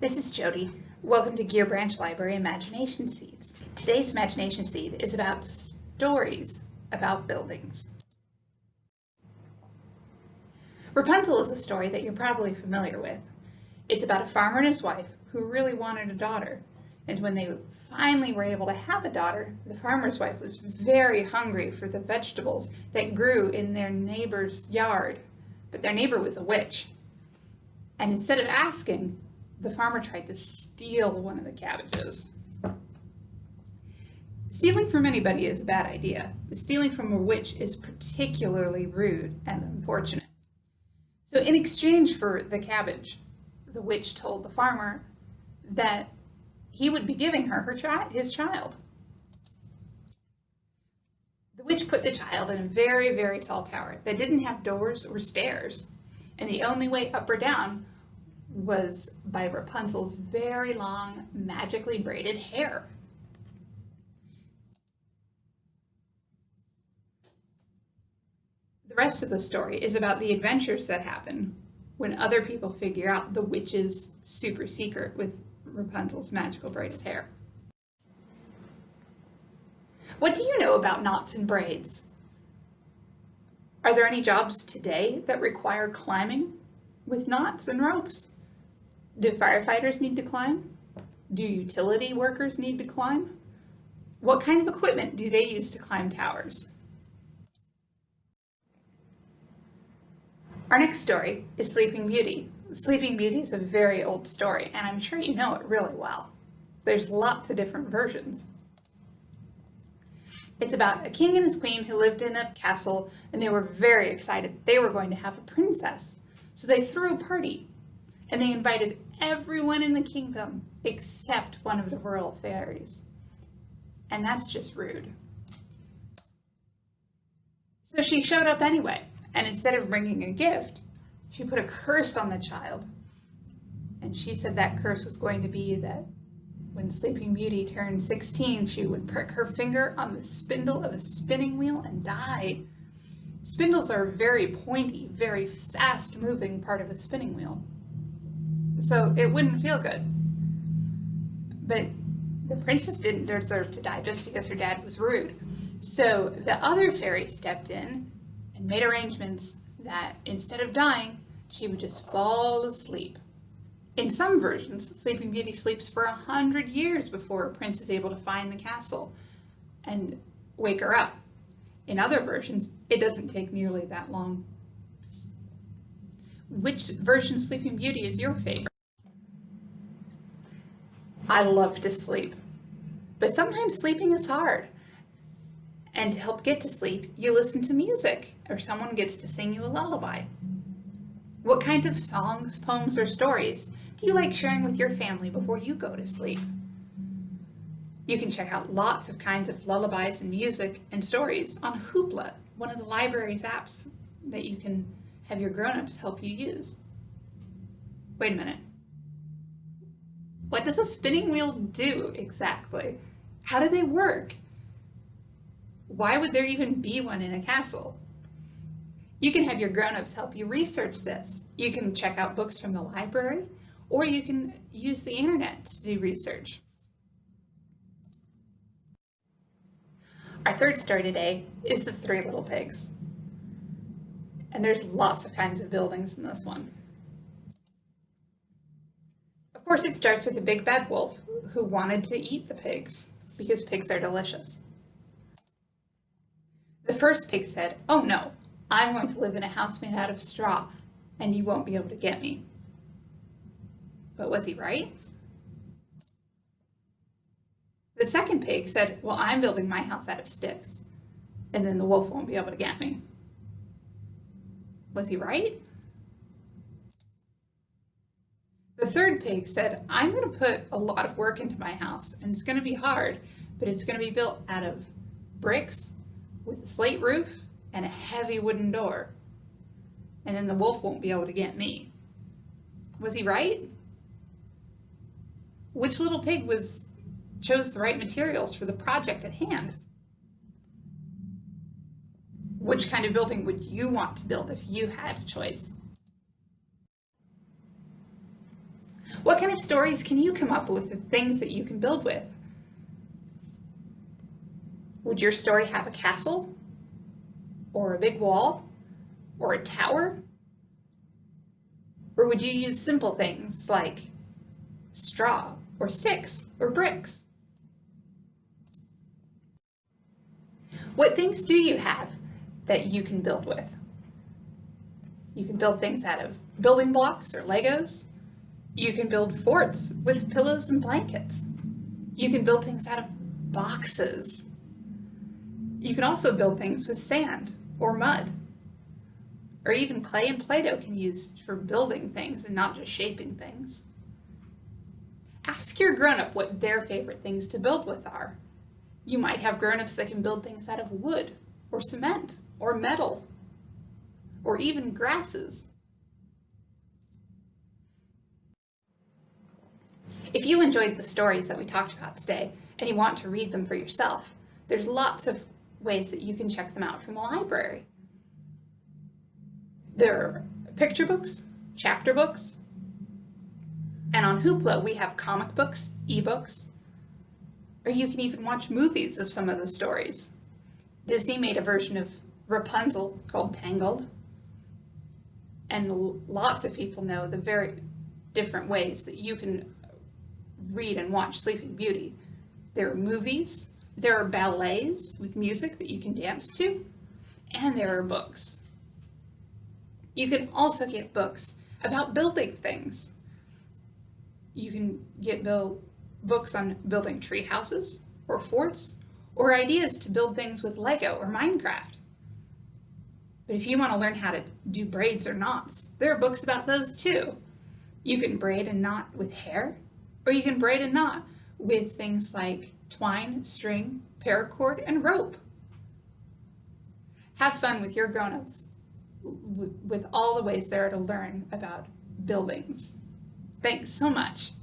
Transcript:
This is Jody. Welcome to Gear Branch Library Imagination Seeds. Today's imagination seed is about stories about buildings. Rapunzel is a story that you're probably familiar with. It's about a farmer and his wife who really wanted a daughter. And when they finally were able to have a daughter, the farmer's wife was very hungry for the vegetables that grew in their neighbor's yard. But their neighbor was a witch. And instead of asking, the farmer tried to steal one of the cabbages. Stealing from anybody is a bad idea, but stealing from a witch is particularly rude and unfortunate. So in exchange for the cabbage, the witch told the farmer that he would be giving her his child. The witch put the child in a very, very tall tower that didn't have doors or stairs, and the only way up or down was by Rapunzel's very long, magically braided hair. The rest of the story is about the adventures that happen when other people figure out the witch's super secret with Rapunzel's magical braided hair. What do you know about knots and braids? Are there any jobs today that require climbing with knots and ropes? Do firefighters need to climb? Do utility workers need to climb? What kind of equipment do they use to climb towers? Our next story is Sleeping Beauty. Sleeping Beauty is a very old story, and I'm sure you know it really well. There's lots of different versions. It's about a king and his queen who lived in a castle, and they were very excited they were going to have a princess. So they threw a party, and they invited everyone in the kingdom except one of the royal fairies. And that's just rude. So she showed up anyway, and instead of bringing a gift, she put a curse on the child. And she said that curse was going to be that when Sleeping Beauty turned 16, she would prick her finger on the spindle of a spinning wheel and die. Spindles are a very pointy, very fast-moving part of a spinning wheel, so it wouldn't feel good. But the princess didn't deserve to die just because her dad was rude. So the other fairy stepped in and made arrangements that instead of dying, she would just fall asleep. In some versions, Sleeping Beauty sleeps for 100 years before a prince is able to find the castle and wake her up. In other versions, it doesn't take nearly that long. Which version of Sleeping Beauty is your favorite? I love to sleep, but sometimes sleeping is hard. And to help get to sleep, you listen to music, or someone gets to sing you a lullaby. What kinds of songs, poems, or stories do you like sharing with your family before you go to sleep? You can check out lots of kinds of lullabies and music and stories on Hoopla, one of the library's apps that you can have your grown-ups help you use. Wait a minute. What does a spinning wheel do exactly? How do they work? Why would there even be one in a castle? You can have your grown-ups help you research this. You can check out books from the library, or you can use the internet to do research. Our third story today is The Three Little Pigs. And there's lots of kinds of buildings in this one. Of course, it starts with a big bad wolf who wanted to eat the pigs because pigs are delicious. The first pig said, "Oh no, I'm going to live in a house made out of straw and you won't be able to get me." But was he right? The second pig said, "Well, I'm building my house out of sticks and then the wolf won't be able to get me." Was he right? The third pig said, "I'm going to put a lot of work into my house and it's going to be hard, but it's going to be built out of bricks with a slate roof and a heavy wooden door. And then the wolf won't be able to get me." Was he right? Which little pig chose the right materials for the project at hand? Which kind of building would you want to build if you had a choice? What kind of stories can you come up with things that you can build with? Would your story have a castle? Or a big wall? Or a tower? Or would you use simple things like straw or sticks or bricks? What things do you have that you can build with? You can build things out of building blocks or Legos. You can build forts with pillows and blankets. You can build things out of boxes. You can also build things with sand or mud, or even clay and Play-Doh can be used for building things and not just shaping things. Ask your grown-up what their favorite things to build with are. You might have grown-ups that can build things out of wood or cement or metal or even grasses. If you enjoyed the stories that we talked about today and you want to read them for yourself, there's lots of ways that you can check them out from the library. There are picture books, chapter books, and on Hoopla we have comic books, ebooks, or you can even watch movies of some of the stories. Disney made a version of Rapunzel called Tangled, and lots of people know the very different ways that you can read and watch Sleeping Beauty. There are movies, there are ballets with music that you can dance to, and there are books. You can also get books about building things. You can get books on building tree houses or forts, or ideas to build things with Lego or Minecraft. But if you want to learn how to do braids or knots, there are books about those too. You can braid a knot with hair, or you can braid a knot with things like twine, string, paracord, and rope. Have fun with your grown-ups with all the ways there are to learn about buildings. Thanks so much.